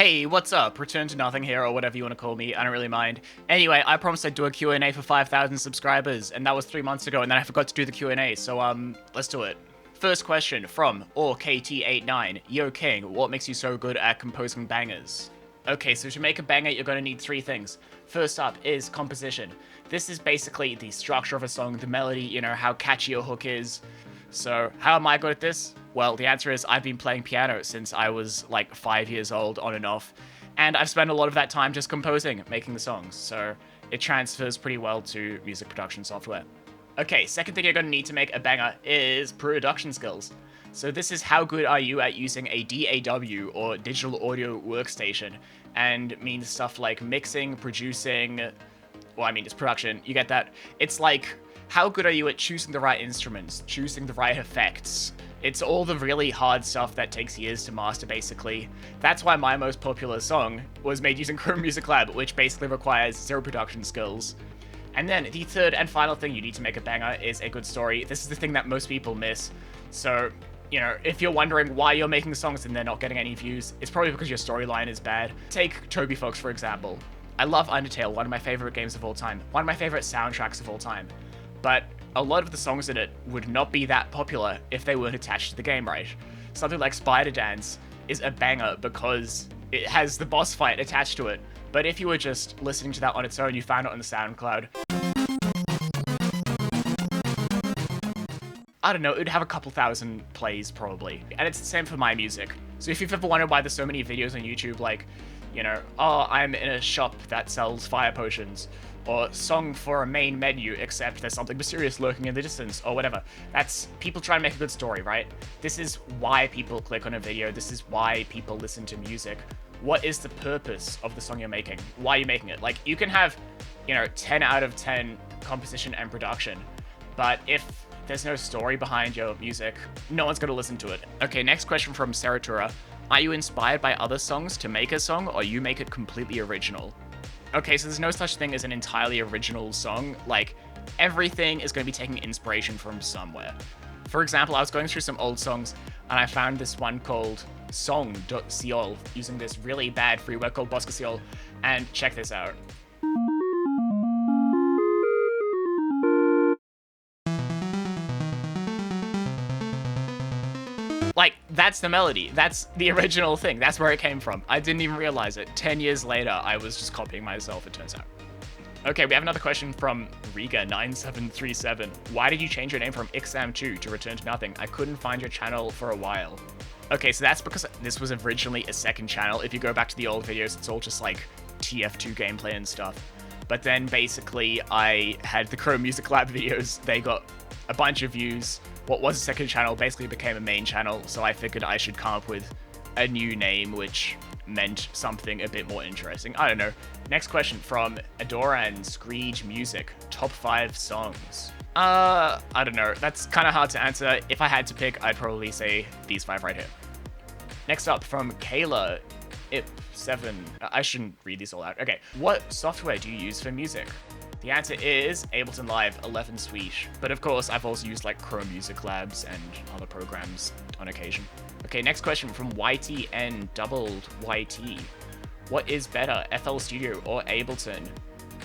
Hey, what's up? Return to nothing here, or whatever you want to call me. I don't really mind. Anyway, I promised I'd do a Q&A for 5,000 subscribers, and that was 3 months ago, and then I forgot to do the Q&A, so, let's do it. First question from OrKT89. Yo King, what makes you so good at composing bangers? Okay, so to make a banger, you're going to need 3 things. First up is composition. This is basically the structure of a song, the melody, you know, how catchy your hook is. So, how am I good at this? Well, the answer is I've been playing piano since I was like 5 years old, on and off, and I've spent a lot of that time just composing, making the songs, so it transfers pretty well to music production software. Okay, second thing you're going to need to make a banger is production skills. So this is how good are you at using a DAW, or digital audio workstation, and means stuff like mixing, producing, well, I mean, it's production, you get that. It's like, how good are you at choosing the right instruments, choosing the right effects? It's all the really hard stuff that takes years to master, basically. That's why my most popular song was made using Chrome Music Lab, which basically requires 0 production skills. And then the third and final thing you need to make a banger is a good story. This is the thing that most people miss. So, you know, if you're wondering why you're making songs and they're not getting any views, it's probably because your storyline is bad. Take Toby Fox, for example. I love Undertale, one of my favorite games of all time, one of my favorite soundtracks of all time. But a lot of the songs in it would not be that popular if they weren't attached to the game, right? Something like Spider Dance is a banger because it has the boss fight attached to it. But if you were just listening to that on its own, you found it on the SoundCloud, I don't know, it would have a couple thousand plays probably. And it's the same for my music. So if you've ever wondered why there's so many videos on YouTube like, you know, oh, I'm in a shop that sells fire potions, or song for a main menu except there's something mysterious lurking in the distance, or whatever. That's people trying to make a good story, right? This is why people click on a video, this is why people listen to music. What is the purpose of the song you're making? Why are you making it? Like, you can have, you know, 10 out of 10 composition and production, but if there's no story behind your music, no one's gonna listen to it. Okay, next question from Saratura. Are you inspired by other songs to make a song, or you make it completely original? Okay, so there's no such thing as an entirely original song. Like, everything is going to be taking inspiration from somewhere. For example, I was going through some old songs, and I found this one called song.ciol, using this really bad freeware called Boscasiol, and check this out. Like, that's the melody. That's the original thing. That's where it came from. I didn't even realize it. 10 years later, I was just copying myself, it turns out. Okay, we have another question from Riga9737. Why did you change your name from Ixam2 to Return to Nothing? I couldn't find your channel for a while. Okay, so that's because this was originally a second channel. If you go back to the old videos, it's all just like TF2 gameplay and stuff. But then basically I had the Chrome Music Lab videos. They got a bunch of views. What was a second channel basically became a main channel, so I figured I should come up with a new name which meant something a bit more interesting. I don't know. Next question from Adoran Screech Music. Top 5 songs. I don't know. That's kind of hard to answer. If I had to pick, I'd probably say these 5 right here. Next up from Kayla Ip7. I shouldn't read these all out. Okay. What software do you use for music? The answer is Ableton Live 11 Suite, but of course I've also used like Chrome Music Labs and other programs on occasion. Okay, next question from YTN doubled YT. What is better, FL Studio or Ableton?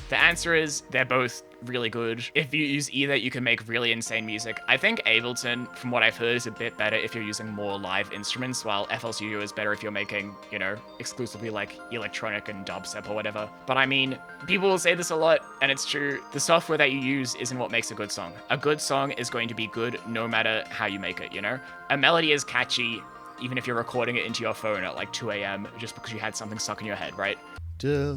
The answer is they're both really good. If you use either, you can make really insane music. I think Ableton, from what I've heard, is a bit better if you're using more live instruments, while FL Studio is better if you're making, you know, exclusively like electronic and dubstep or whatever. But I mean, people will say this a lot, and it's true. The software that you use isn't what makes a good song. A good song is going to be good no matter how you make it, you know? A melody is catchy even if you're recording it into your phone at like 2 a.m. just because you had something stuck in your head, right? Okay,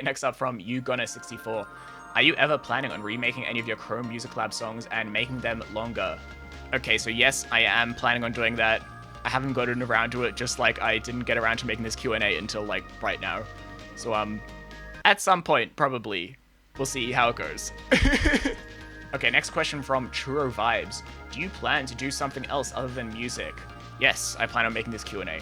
next up from YouGonna64. Are you ever planning on remaking any of your Chrome Music Lab songs and making them longer? Okay, so yes, I am planning on doing that. I haven't gotten around to it, just like I didn't get around to making this Q&A until like right now. So at some point, probably. We'll see how it goes. Okay, next question from Churro Vibes. Do you plan to do something else other than music? Yes, I plan on making this Q&A.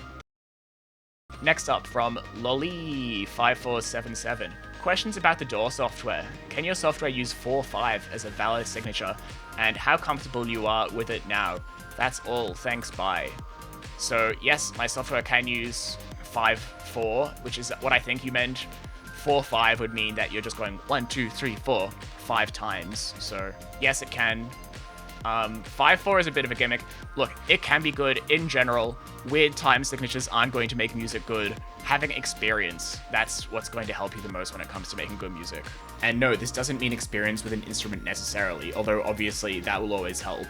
Next up from Lolly5477. questions about the DAW software. Can your software use 4.5 as a valid signature? And how comfortable you are with it now? That's all. Thanks, bye. So yes, my software can use 5.4, which is what I think you meant. 4.5 would mean that you're just going 1, 2, 3, 4, 5 times. So yes, it can. 5.4 is a bit of a gimmick. Look, it can be good in general. Weird time signatures aren't going to make music good. Having experience, that's what's going to help you the most when it comes to making good music. And no, this doesn't mean experience with an instrument necessarily, although obviously that will always help.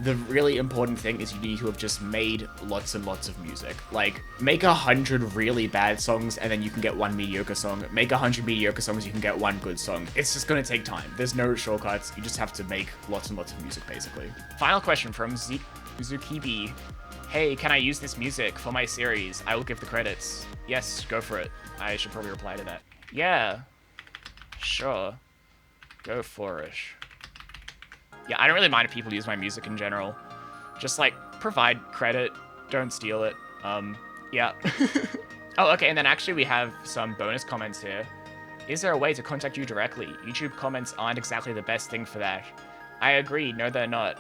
The really important thing is you need to have just made lots and lots of music. Like, make 100 really bad songs and then you can get one mediocre song. Make 100 mediocre songs, you can get one good song. It's just gonna take time. There's no shortcuts. You just have to make lots and lots of music, basically. Final question from Zukibi. Hey, can I use this music for my series? I will give the credits. Yes, go for it. I should probably reply to that. Yeah, sure. Go for it. Yeah, I don't really mind if people use my music in general. Just, like, provide credit. Don't steal it. Yeah. Oh, okay, and then actually we have some bonus comments here. Is there a way to contact you directly? YouTube comments aren't exactly the best thing for that. I agree. No, they're not.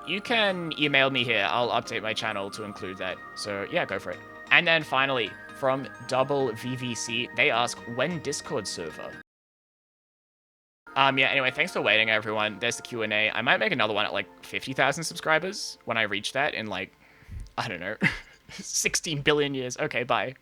You can email me here. I'll update my channel to include that. So, yeah, go for it. And then finally, from Double VVC, they ask, when Discord server? Yeah, anyway, thanks for waiting, everyone. There's the Q&A. I might make another one at, like, 50,000 subscribers when I reach that in, like, I don't know, 16 billion years. Okay, bye.